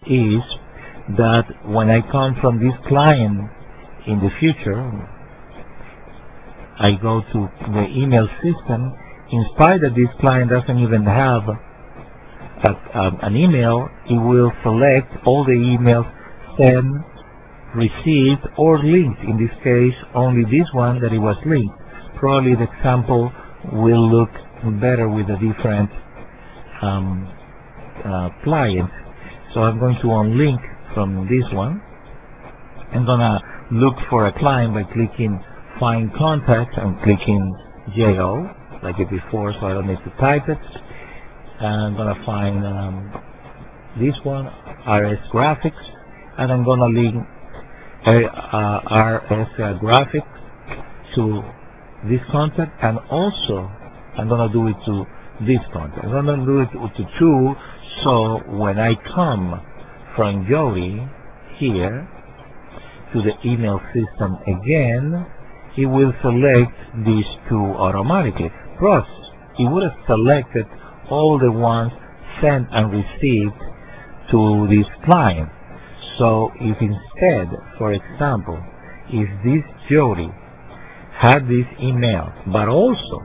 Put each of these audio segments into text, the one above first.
is that when I come from this client in the future, I go to the email system. In spite that this client doesn't even have an email, it will select all the emails sent, received, or linked. In this case, only this one that it was linked. Probably the example will look better with a different client. So I'm going to unlink from this one. I'm going to look for a client by clicking Find Contact and clicking JO, like it before, so I don't need to type it. And I'm going to find this one, RS Graphics, and I'm going to link RS Graphics to this contact, and also I'm going to do it to this contact. I'm going to do it to 2, so when I come from Jody here to the email system again, it will select these 2 automatically. Plus, it would have selected all the ones sent and received to this client. So if instead, for example, if this Jody had this email, but also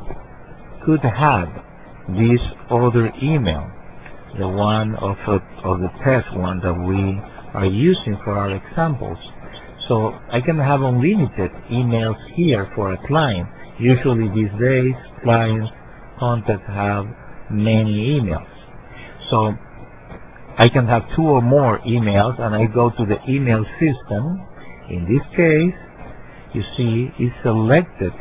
could have this other email, the one of the test one that we are using for our examples. So I can have unlimited emails here for a client. Usually these days, clients, contacts have many emails. So I can have 2 or more emails, and I go to the email system. In this case, you see, it selected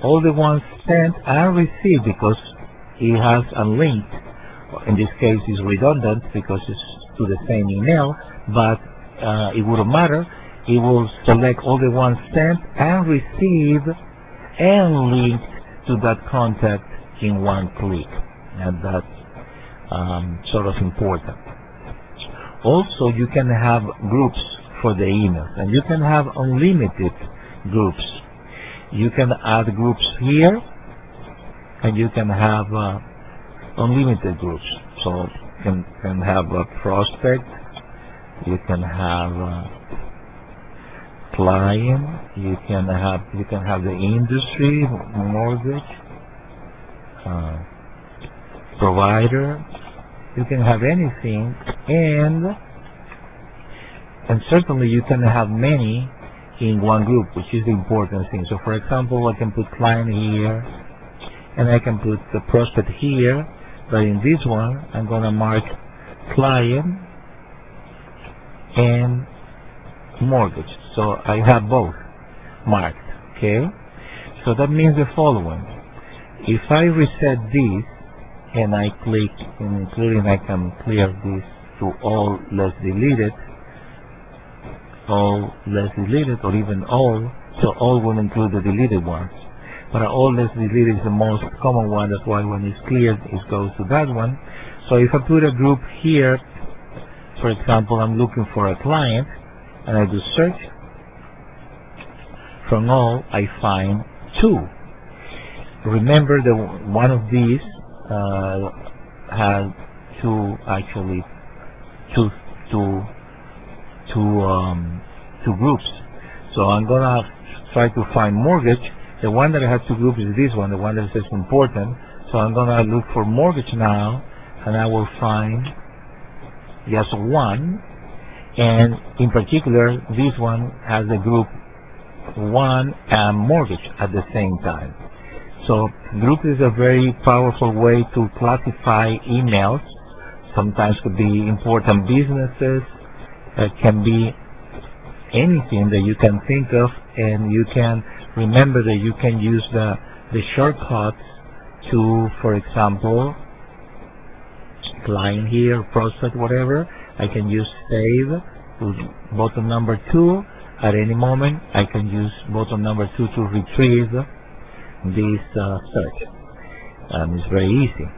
all the ones sent and received because it has a link. In this case, it's redundant because it's to the same email, but it wouldn't matter. It will select all the ones sent and received and linked to that contact in one click, and that's sort of important. Also, you can have groups for the emails, and you can have unlimited groups. You can add groups here, and you can have unlimited groups. So you can have a prospect, you can have client, you can have the industry, mortgage, provider. You can have anything, and certainly you can have many in one group, which is the important thing. So for example, I can put client here, and I can put the prospect here, but in this one I'm going to mark client and mortgage. So I have both marked, okay? So that means the following. If I reset this and I click, including I can clear this to all less deleted, or even all, so all will include the deleted ones. But all less deleted is the most common one, that's why when it's cleared, it goes to that one. So if I put a group here, for example, I'm looking for a client, and I do search, from all, I find 2. Remember that one of these has two groups. So I'm gonna try to find mortgage. The one that has 2 groups is this one, the one that says important. So I'm gonna look for mortgage now, and I will find just 1. And in particular, this one has the group 1 and mortgage at the same time. So group is a very powerful way to classify emails. Sometimes could be important businesses, it can be anything that you can think of, and you can remember that you can use the shortcuts to, for example, client here, prospect, whatever. I can use save to button number 2. At any moment, I can use button number 2 to retrieve this search. It's very easy.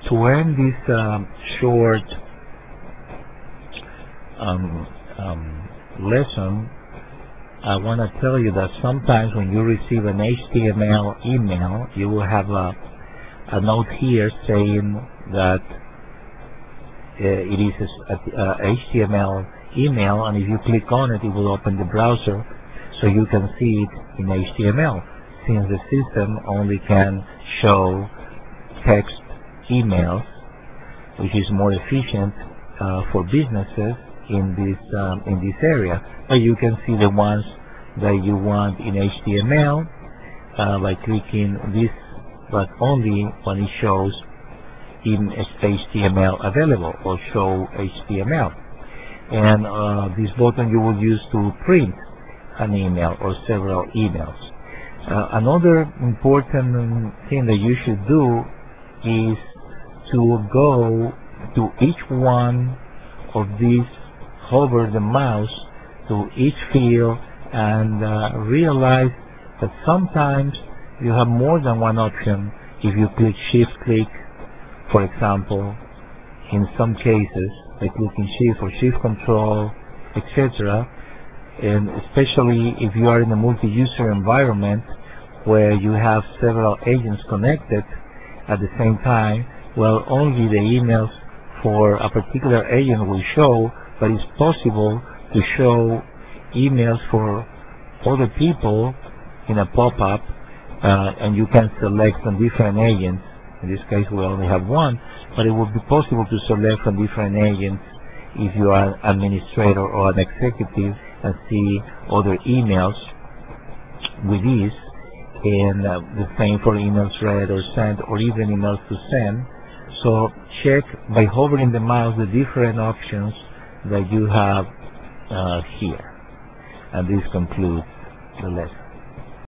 To end this short lesson, I want to tell you that sometimes when you receive an HTML email, you will have a note here saying that it is a HTML email, and if you click on it, it will open the browser so you can see it in HTML, since the system only can show text emails, which is more efficient for businesses in this area. But you can see the ones that you want in HTML by clicking this, but only when it shows in HTML available, or show HTML. And this button you will use to print an email or several emails. Another important thing that you should do is to go to each one of these, hover the mouse to each field, and realize that sometimes you have more than one option. If you click shift click, for example, in some cases, by clicking shift or shift control, etc., and especially if you are in a multi-user environment where you have several agents connected at the same time, well, only the emails for a particular agent will show, but it's possible to show emails for other people in a pop-up, and you can select from different agents. In this case, we only have one, but it would be possible to select from different agents if you are an administrator or an executive and see other emails with these, and the same for emails read or sent, or even emails to send. So check by hovering the mouse the different options that you have here. And this concludes the lesson.